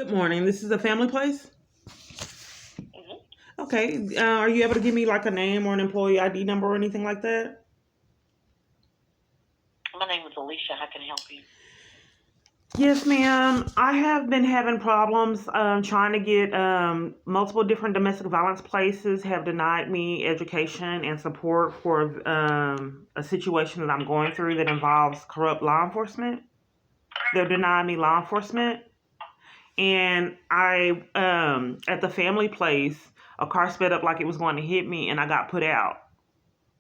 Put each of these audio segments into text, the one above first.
Good morning. This is a family place? hmm Okay. Are you able to give me like a name or an employee ID number or anything like that? My name is Alicia. How can I help you? Yes, ma'am. I have been having problems trying to get multiple different domestic violence places have denied me education and support for a situation that I'm going through that involves corrupt law enforcement. They're denying me law enforcement. And at the family place, a car sped up like it was going to hit me and I got put out.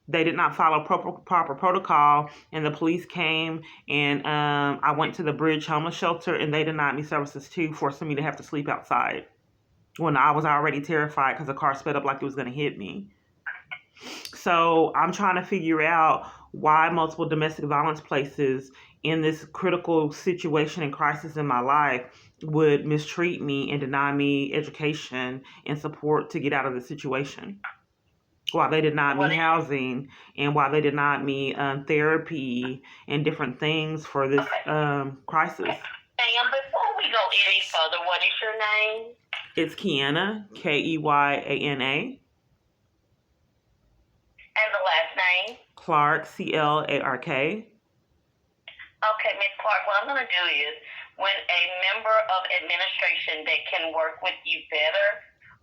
They did not follow proper protocol, and the police came, and I went to the Bridge homeless shelter, and they denied me services too, forcing me to have to sleep outside when I was already terrified because the car sped up like it was going to hit me. So I'm trying to figure out why multiple domestic violence places in this critical situation and crisis in my life would mistreat me and deny me education and support to get out of the situation, while they denied me What is housing and while they denied me therapy and different things for this okay, crisis. okay. And before we go any further, what is your name It's Kiana, Keyana, and the last name? Clark, Clark. Okay, Ms. Clark. What I'm going to do is, when a member of administration that can work with you better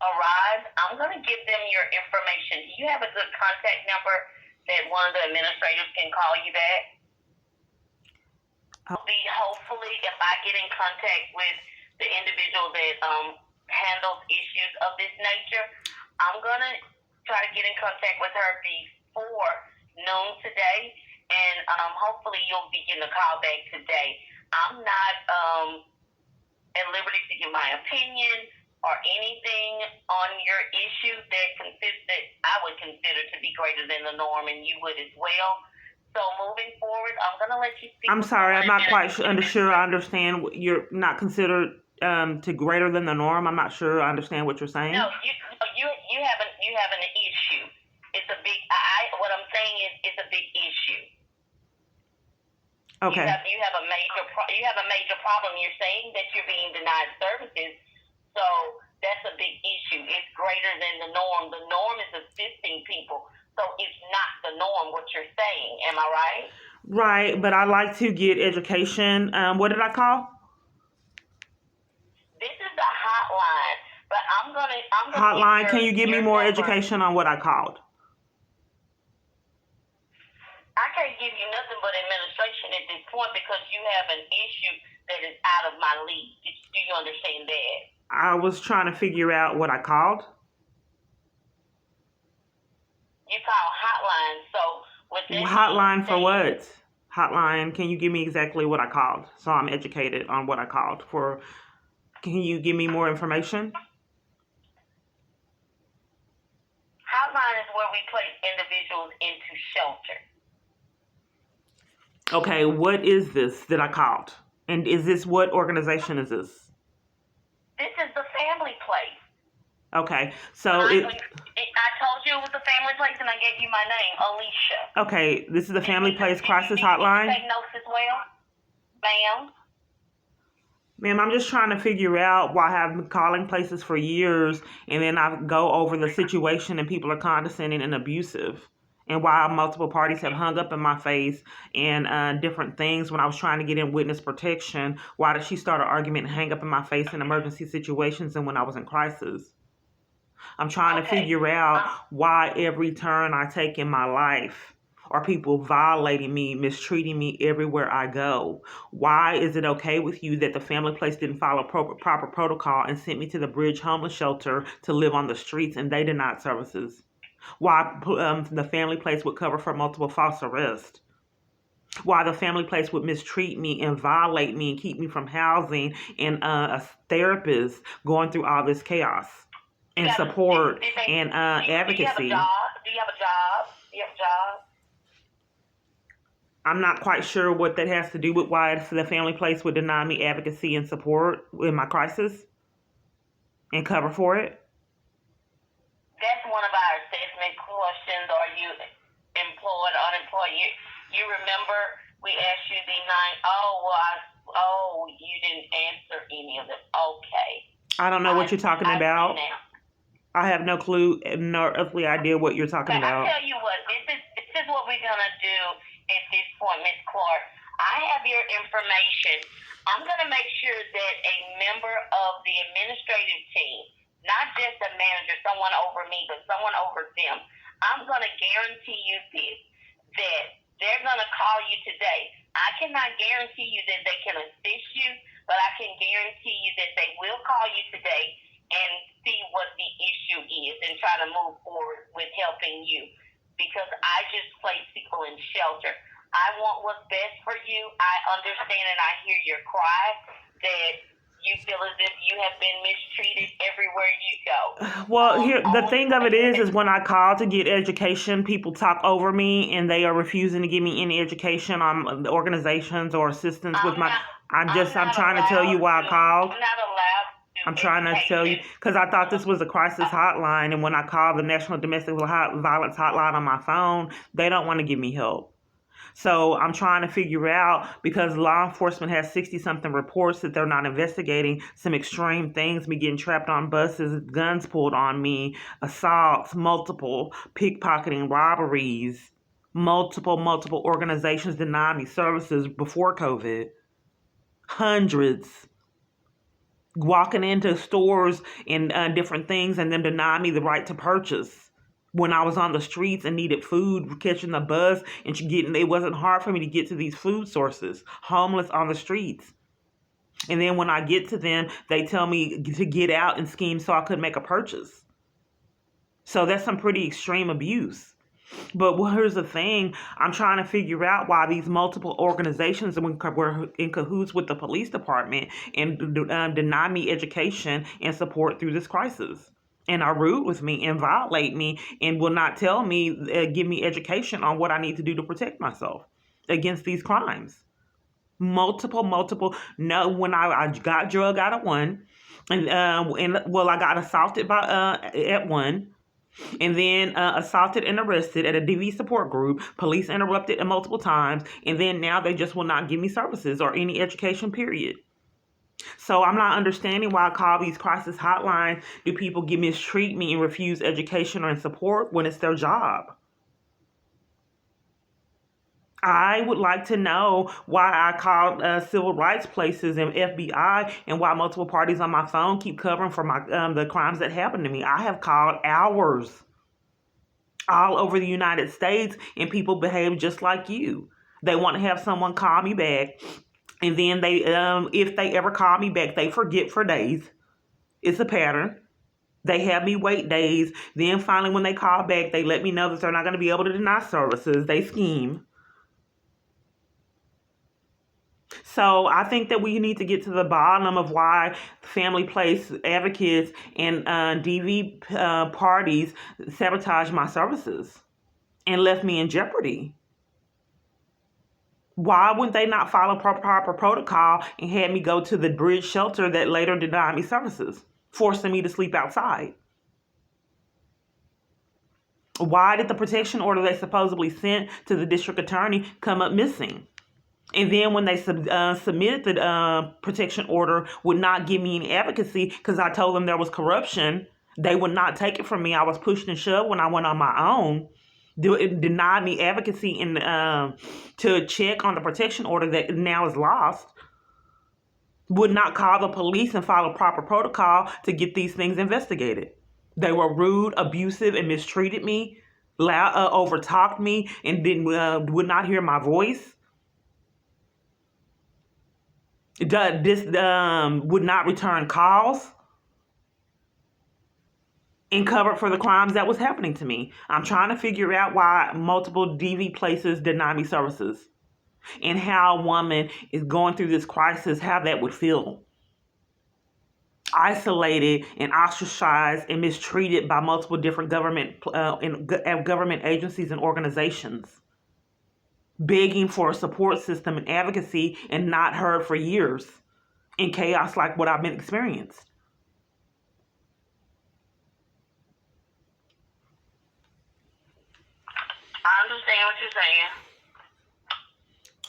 arrives, I'm going to give them your information. Do you have a good contact number that one of the administrators can call you back? Be hopefully, if I get in contact with the individual that handles issues of this nature, I'm gonna try to get in contact with her before noon today, and hopefully you'll be getting a call back today. I'm not at liberty to give my opinion or anything on your issue that I would consider to be greater than the norm, and you would as well. So moving forward, I'm going to let you speak. I'm with sorry, I'm someone not in quite a- sure I understand. You're not considered to greater than the norm. I'm not sure I understand what you're saying. No, you have an issue. It's a big. What I'm saying is it's a big issue. Okay. You have a major problem. You're saying that you're being denied services, so that's a big issue. It's greater than the norm. The norm is assisting people, so it's not the norm. What you're saying, am I right? Right, but I like to get education. What did I call? This is the hotline, but I'm gonna Hotline. give Can you give me your more number. education on what I called? I can't give you nothing but administration at this point because you have an issue that is out of my league. Do you understand that? I was trying to figure out what I called. You call hotline, so what that Hotline means, for what? Hotline. Can you give me exactly what I called so I'm educated on what I called for? Can you give me more information? hotline is where we place individuals into shelter. Okay, what is this that I called? And is this, what organization is this? This is the family place. Okay, so I told you it was a family place, and I gave you my name, Alicia. Okay, this is the Family Place Crisis Did Hotline? you take notes as well, ma'am? Ma'am, I'm just trying to figure out why I've been calling places for years and then I go over the situation and people are condescending and abusive. And why multiple parties have hung up in my face and different things when I was trying to get in witness protection. Why did she start an argument and hang up in my face in emergency situations and when I was in crisis? I'm trying to figure out why every turn I take in my life are people violating me, mistreating me everywhere I go. Why is it okay with you that the family place didn't follow proper protocol and sent me to the Bridge homeless shelter to live on the streets and they denied services? Why the family place would cover for multiple false arrests? Why the family place would mistreat me and violate me and keep me from housing and a therapist going through all this chaos and support and advocacy. Do you have a job? Do you have a job? I'm not quite sure what that has to do with why the family place would deny me advocacy and support in my crisis and cover for it. That's one of our assessment questions. Are you employed, unemployed? You remember we asked you the 9. You didn't answer any of them. Okay. I don't know what you're talking I see about. now. I have no clue, nor earthly idea what you're talking But I about. tell you what, this is what we're gonna do at this point, Miss Clark. I have your information. I'm gonna make sure that a member of the administrative team, not just a manager, someone over me, but someone over them, I'm gonna guarantee you this, that they're gonna call you today. I cannot guarantee you that they can assist you, but I can guarantee you that they will call you today and see what the issue is and try to move forward with helping you. Because I just place people in shelter. I want what's best for you. I understand and I hear your cry that you feel as if you have been mistreated everywhere you go. Well, here the thing of it is when I call to get education, people talk over me and they are refusing to give me any education on the organizations or assistance with my. I'm trying to tell you why I called. I'm not allowed to. I'm trying to tell you because I thought this was a crisis hotline, and when I call the National Domestic Violence Hotline on my phone, they don't want to give me help. So I'm trying to figure out, because law enforcement has 60-something reports that they're not investigating some extreme things, me getting trapped on buses, guns pulled on me, assaults, multiple pickpocketing, robberies, multiple organizations denied me services before COVID. Hundreds. Walking into stores and different things and then deny me the right to purchase. When I was on the streets and needed food, catching the bus and it wasn't hard for me to get to these food sources, homeless on the streets. And then when I get to them, they tell me to get out and scheme so I could make a purchase. So that's some pretty extreme abuse. But here's the thing. I'm trying to figure out why these multiple organizations were in cahoots with the police department and deny me education and support through this crisis. And are rude with me and violate me and will not tell me, give me education on what I need to do to protect myself against these crimes. Multiple. No, when I got drug out of one, and I got assaulted by at one, and then assaulted and arrested at a DV support group. Police interrupted multiple times, and then now they just will not give me services or any education, period. So I'm not understanding why I call these crisis hotlines. Do people mistreat me and refuse education or support when it's their job? I would like to know why I called civil rights places and FBI, and why multiple parties on my phone keep covering for my the crimes that happened to me. I have called hours all over the United States, and people behave just like you. They want to have someone call me back, and then if they ever call me back, they forget for days. It's a pattern. They have me wait days. Then finally, when they call back, they let me know that they're not going to be able to deny services. They scheme. So I think that we need to get to the bottom of why family place advocates and DV parties sabotage my services and left me in jeopardy. Why would they not follow proper protocol and had me go to the bridge shelter that later denied me services, forcing me to sleep outside? Why did the protection order they supposedly sent to the district attorney come up missing? And then when they submitted the protection order, would not give me any advocacy because I told them there was corruption. They would not take it from me. I was pushed and shoved when I went on my own. It denied me advocacy to check on the protection order that now is lost. Would not call the police and follow proper protocol to get these things investigated. They were rude, abusive, and mistreated me, overtalked me, and would not hear my voice. This would not return calls and cover for the crimes that was happening to me. I'm trying to figure out why multiple DV places deny me services, and how a woman is going through this crisis, how that would feel. Isolated and ostracized and mistreated by multiple different government agencies and organizations, begging for a support system and advocacy and not heard for years in chaos like what I've been experienced. I understand what you're saying.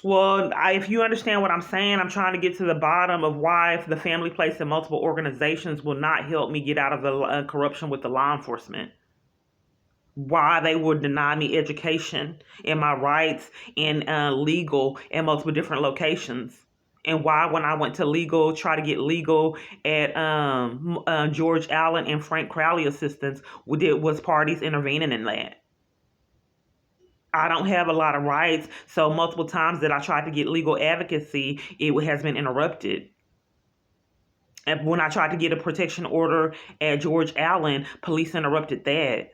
Well, if you understand what I'm saying, I'm trying to get to the bottom of why if the family place and multiple organizations will not help me get out of the corruption with the law enforcement. Why they would deny me education and my rights and legal in multiple different locations. And why, when I went to legal, try to get legal at George Allen and Frank Crowley assistance, was parties intervening in that. I don't have a lot of rights, so multiple times that I tried to get legal advocacy, it has been interrupted. And when I tried to get a protection order at George Allen, police interrupted that.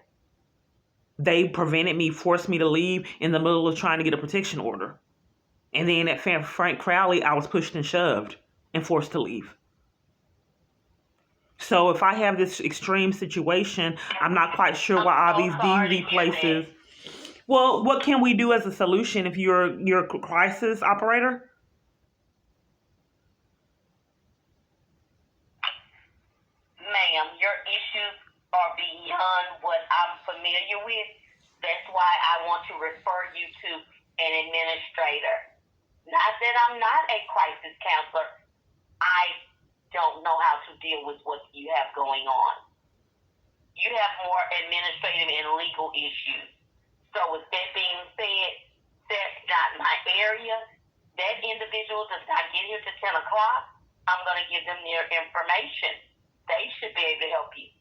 They prevented me, forced me to leave in the middle of trying to get a protection order. And then at Frank Crowley, I was pushed and shoved and forced to leave. So if I have this extreme situation, I'm not quite sure why all these DV places. Well, what can we do as a solution if you're a crisis operator? Ma'am, your issues are beyond what I'm familiar with. That's why I want to refer you to an administrator. Not that I'm not a crisis counselor. I don't know how to deal with what you have going on. You have more administrative and legal issues. So with that being said, that's not my area. That individual does not get here to 10 o'clock. I'm going to give them their information. They should be able to help you.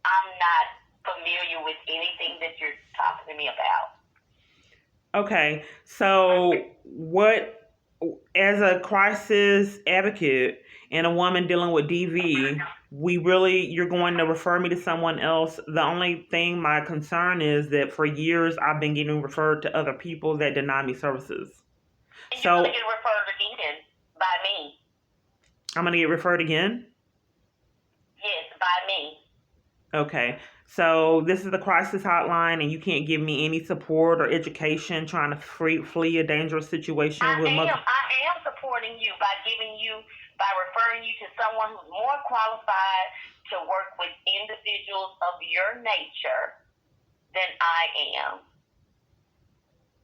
I'm not familiar with anything that you're talking to me about. Okay, so what, as a crisis advocate and a woman dealing with DV, you're going to refer me to someone else. The only thing, my concern is that for years I've been getting referred to other people that deny me services. And you're going to get referred again by me. I'm going to get referred again? Yes, by me. Okay. So this is the crisis hotline, and you can't give me any support or education trying to flee a dangerous situation. I am supporting you by referring you to someone who's more qualified to work with individuals of your nature than I am.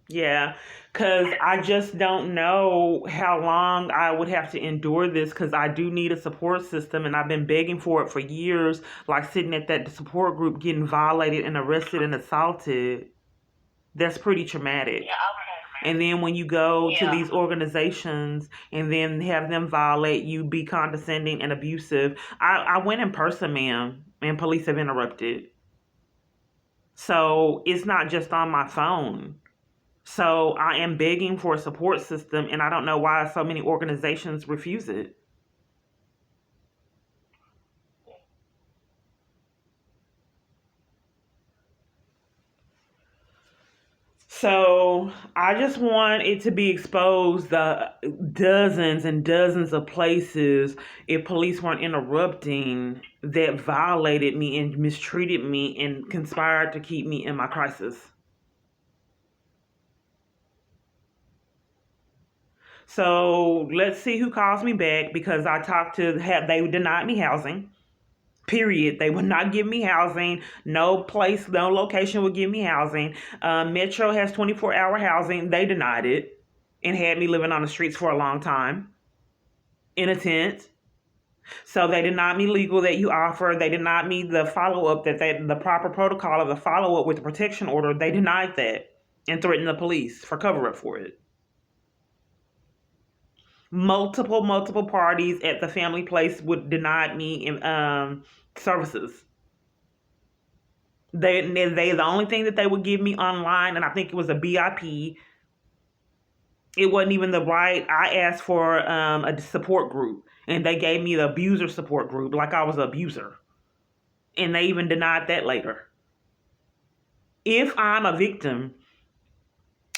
Yeah, because I just don't know how long I would have to endure this, because I do need a support system, and I've been begging for it for years, like sitting at that support group getting violated and arrested and assaulted. That's pretty traumatic. Yeah, okay. And then when you go to these organizations and then have them violate you, be condescending and abusive. I went in person, ma'am, and police have interrupted. So it's not just on my phone. So I am begging for a support system, and I don't know why so many organizations refuse it. So I just want it to be exposed, the dozens and dozens of places, if police weren't interrupting, that violated me and mistreated me and conspired to keep me in my crisis. So let's see who calls me back, because I talked to, they denied me housing. Period. They would not give me housing. No place, no location would give me housing. Metro has 24-hour housing. They denied it and had me living on the streets for a long time in a tent. So they denied me legal that you offer. They denied me the follow-up, the proper protocol of the follow-up with the protection order. They denied that and threatened the police for cover-up for it. Multiple parties at the family place would deny me services. They the only thing that they would give me online, and I think it was a BIP. It wasn't even the right. I asked for a support group, and they gave me the abuser support group, like I was an abuser, and they even denied that later. If I'm a victim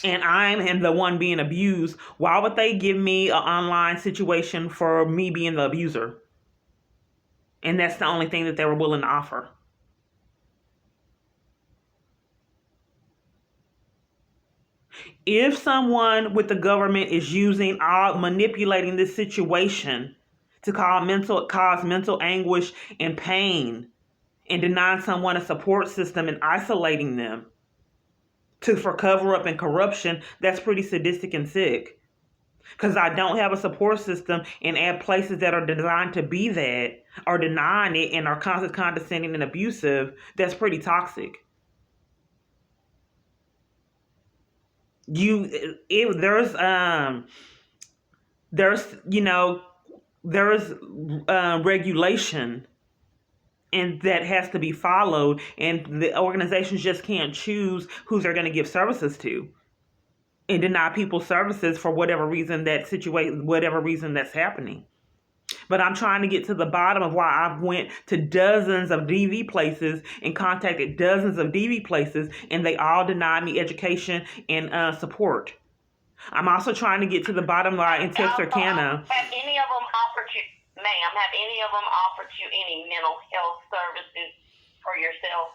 and I'm the one being abused, why would they give me an online situation for me being the abuser? And that's the only thing that they were willing to offer. If someone with the government is manipulating this situation to cause mental anguish and pain, and denying someone a support system and isolating them for cover up and corruption, that's pretty sadistic and sick. Because I don't have a support system, and at places that are designed to be that are denying it and are constantly condescending and abusive, that's pretty toxic. There's there's regulation and that has to be followed, and the organizations just can't choose who they're going to give services to and deny people services for whatever reason that's happening. But I'm trying to get to the bottom of why I've went to dozens of DV places and contacted dozens of DV places, and they all deny me education and support. I'm also trying to get to the bottom line in Texarkana. Have any of them offered you, ma'am, have any of them offered you any mental health services for yourself?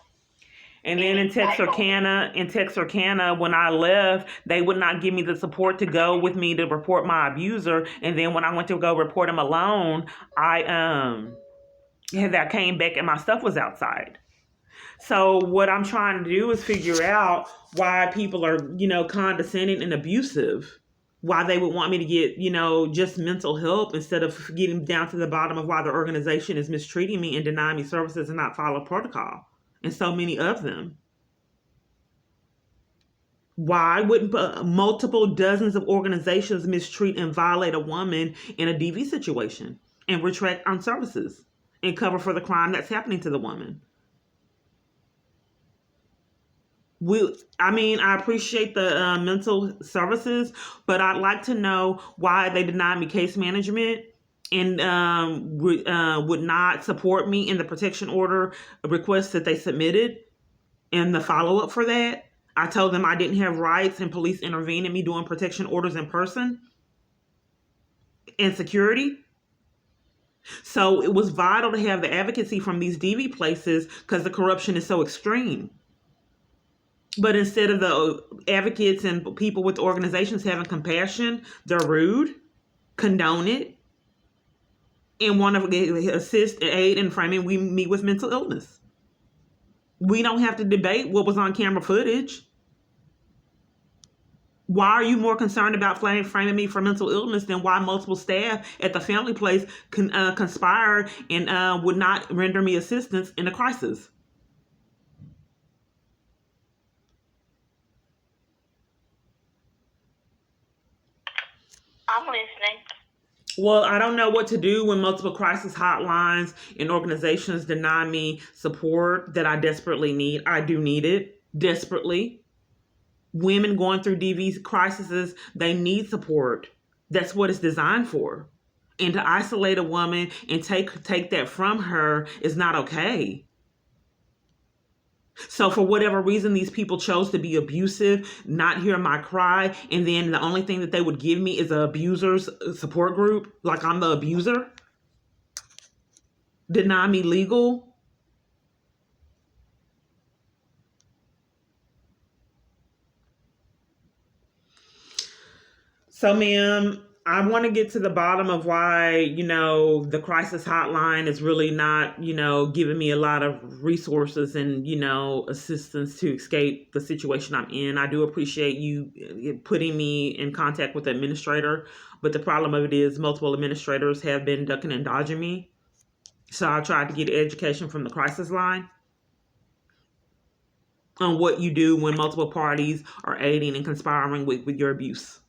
And then in Texarkana, when I left, they would not give me the support to go with me to report my abuser. And then when I went to go report him alone, I came back and my stuff was outside. So what I'm trying to do is figure out why people are, condescending and abusive. Why they would want me to get, just mental help instead of getting down to the bottom of why the organization is mistreating me and denying me services and not follow protocol. And so many of them. Why wouldn't multiple dozens of organizations mistreat and violate a woman in a DV situation and retract on services and cover for the crime that's happening to the woman? I appreciate the mental services, but I'd like to know why they denied me case management and would not support me in the protection order request that they submitted and the follow-up for that. I told them I didn't have rights and police intervened in me doing protection orders in person and security. So it was vital to have the advocacy from these DV places because the corruption is so extreme. But instead of the advocates and people with organizations having compassion, they're rude, condone it, and want to assist, aid, and framing me with mental illness. We don't have to debate what was on camera footage. Why are you more concerned about framing me for mental illness than why multiple staff at the family place conspired and would not render me assistance in a crisis? I'm listening. Well, I don't know what to do when multiple crisis hotlines and organizations deny me support that I desperately need. I do need it desperately. Women going through DV crises, they need support. That's what it's designed for. And to isolate a woman and take that from her is not okay. So for whatever reason, these people chose to be abusive, not hear my cry, and then the only thing that they would give me is an abuser's support group, like I'm the abuser. Deny me legal. So, ma'am, I want to get to the bottom of why, the crisis hotline is really not, giving me a lot of resources and, assistance to escape the situation I'm in. I do appreciate you putting me in contact with the administrator, but the problem of it is multiple administrators have been ducking and dodging me. So I tried to get education from the crisis line on what you do when multiple parties are aiding and conspiring with your abuse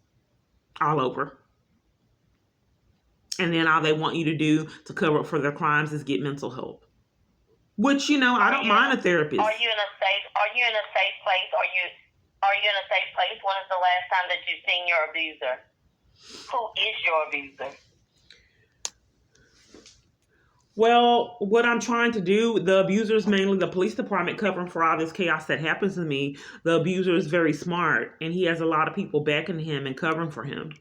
all over. And then all they want you to do to cover up for their crimes is get mental help. Which, I don't mind a therapist. Are you in a safe place? Are you in a safe place? When is the last time that you've seen your abuser? Who is your abuser? Well, what I'm trying to do, the abuser is mainly the police department covering for all this chaos that happens to me. The abuser is very smart, and he has a lot of people backing him and covering for him.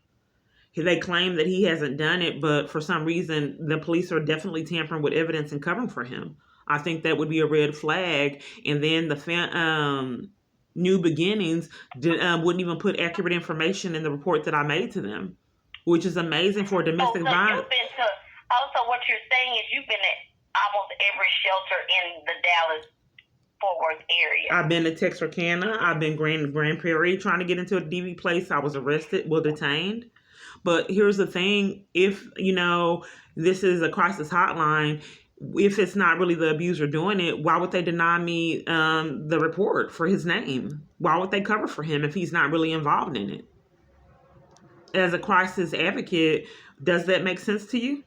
They claim that he hasn't done it, but for some reason, the police are definitely tampering with evidence and covering for him. I think that would be a red flag. And then the New Beginnings wouldn't even put accurate information in the report that I made to them, which is amazing for domestic violence. Also, what you're saying is you've been at almost every shelter in the Dallas-Fort Worth area. I've been to Texarkana. I've been Grand Prairie trying to get into a DV place. I was arrested, detained. But here's the thing, if, this is a crisis hotline, if it's not really the abuser doing it, why would they deny me the report for his name? Why would they cover for him if he's not really involved in it? As a crisis advocate, does that make sense to you?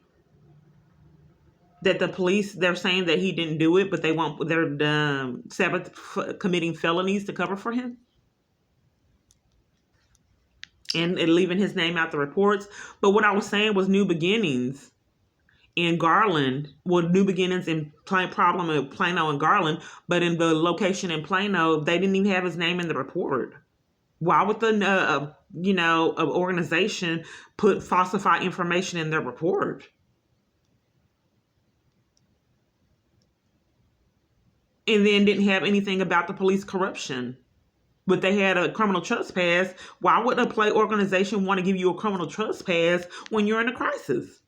That the police, they're saying that he didn't do it, but they're committing felonies to cover for him and leaving his name out the reports. But what I was saying was New Beginnings in Garland, well, New Beginnings in problem in Plano and Garland, but in the location in Plano, they didn't even have his name in the report. Why would the organization put falsified information in their report? And then didn't have anything about the police corruption. But they had a criminal trespass. Why would a play organization want to give you a criminal trespass when you're in a crisis?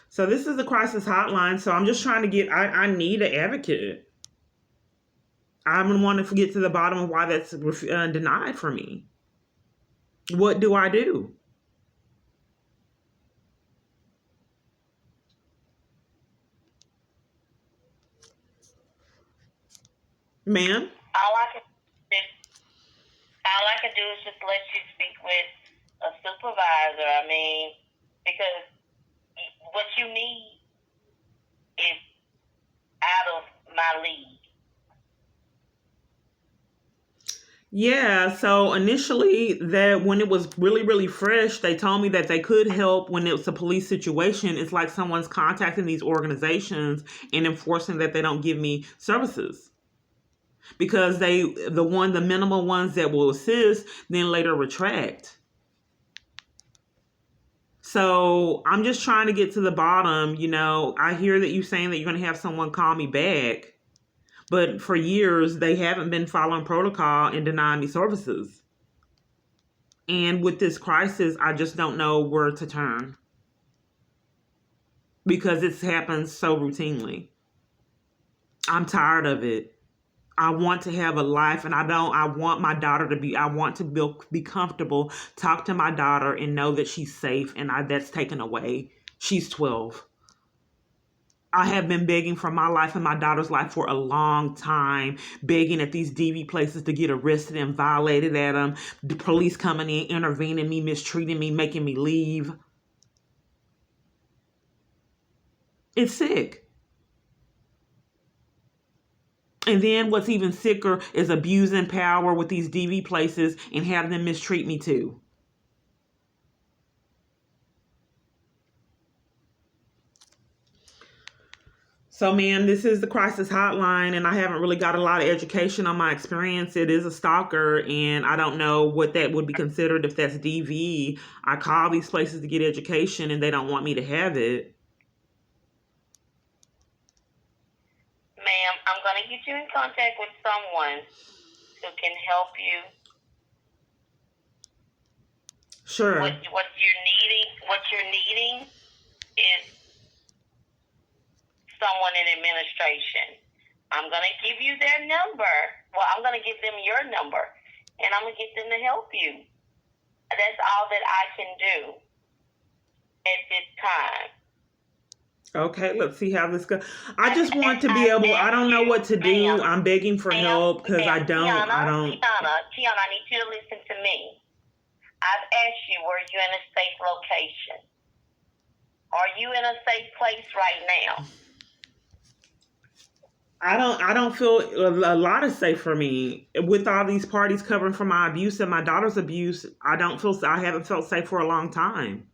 So this is the crisis hotline. So I'm just trying to I need an advocate. I'm going to want to get to the bottom of why that's denied for me. What do I do? Ma'am? All I can do is just let you speak with a supervisor. I mean, because what you need is out of my league. Yeah, so initially, that when it was really, really fresh, they told me that they could help when it's a police situation. It's like someone's contacting these organizations and enforcing that they don't give me services. Because the minimal ones that will assist, then later retract. So I'm just trying to get to the bottom. I hear that you saying that you're going to have someone call me back. But for years, they haven't been following protocol and denying me services. And with this crisis, I just don't know where to turn. Because it's happened so routinely. I'm tired of it. I want to have a life, and I want my daughter I want to be comfortable, talk to my daughter and know that she's safe, and that's taken away. She's 12. I have been begging for my life and my daughter's life for a long time, begging at these DV places to get arrested and violated at them. The police coming in, intervening me, mistreating me, making me leave. It's sick. And then what's even sicker is abusing power with these DV places and having them mistreat me too. So, ma'am, this is the crisis hotline, and I haven't really got a lot of education on my experience. It is a stalker, and I don't know what that would be considered if that's DV. I call these places to get education, and they don't want me to have it. Ma'am, I'm going to get you in contact with someone who can help you. Sure. What you're needing is someone in administration. I'm going to give you their number. Well, I'm going to give them your number, and I'm going to get them to help you. That's all that I can do at this time. Okay, let's see how this goes. I just want to be able, I don't know what to do. I'm begging for help because I don't. Tiana, I need you to listen to me. I've asked you, were you in a safe location? Are you in a safe place right now? I don't feel a lot is safe for me with all these parties covering for my abuse and my daughter's abuse. I haven't felt safe for a long time.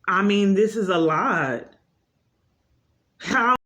I mean, this is a lot. How